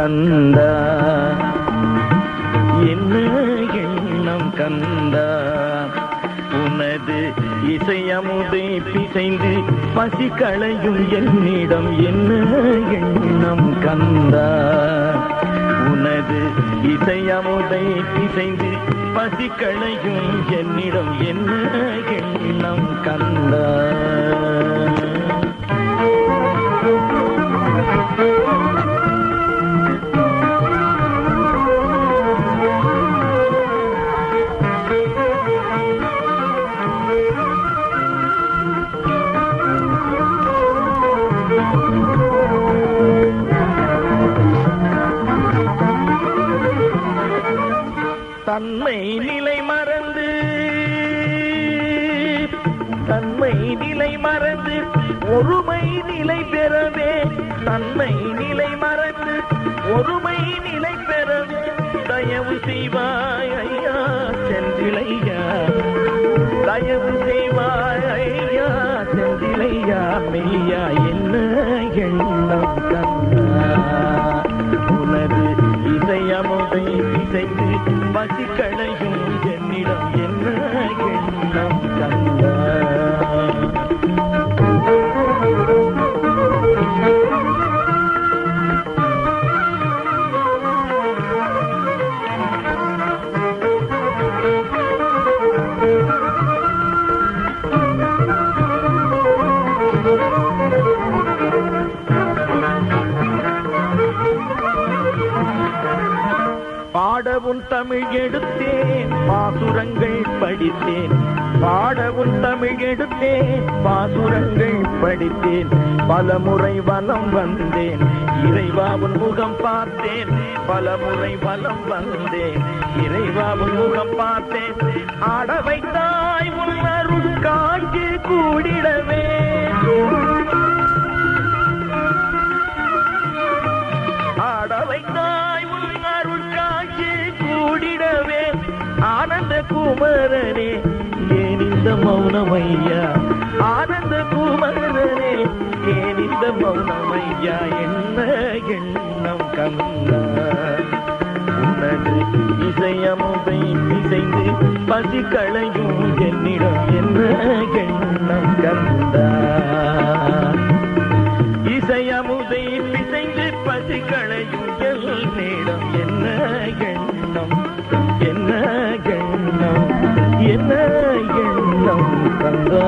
கந்தா, என்ன எண்ணம் கந்தா, உனது இசையமுதை பிசைந்து பசி களையும் என்னிடம் என்ன எண்ணம் கந்தா, உனது இசையமுதை பிசைந்து பசி களையும் என்னிடம் என்ன எண்ணம் கந்தா. தன்மை நிலை மறந்து, தன்மை நிலை மறந்து ஒருமை நிலை பெறவே, தன்மை நிலை மறந்து ஒருமை நிலை பெறவே தயவு செய்வாய் ஐயா செந்திலையா, தயவு செய்வாய் ஐயா செந்திலையா மெய்யா என்ன எண்ணம் கந்தா, உனது இசையமுதை இசைந்து பசி களையும் என்னிடம் என்ன எண்ணம் கந்தா. பாடவும் தமிழ் எடுத்தேன் பாசுரங்கள் படித்தேன், பாடவும் தமிழ் எடுத்தேன் பாசுரங்கள் படித்தேன், பலமுறை வலம் வந்தேன் இறைவாவின் முகம் பார்த்தேன், பலமுறை வலம் வந்தேன் இறைவாவின் முகம் பார்த்தேன், ஆட வைத்தாய் உன் அருள் காட்சி கூடிடவே, ஆட வைத்தாய் உன் அருள் காட்சி கூடிடவே, ஆனந்த குமரனே ஏன் இந்த மௌனமையா, ஆனந்த குமரனே ஏன் இந்த மௌனமையா என்ன எண்ணம் கந்தா, உனது இசையமுதை இசைந்து பசி களையும் என்னிடம் என்ன எண்ணம் கந்தா, இசையமுதை பிசைந்து பசி களையும் என்னிடம் என்ன எண்ணம், என்ன எண்ணம், என்ன எண்ணம் கந்தா.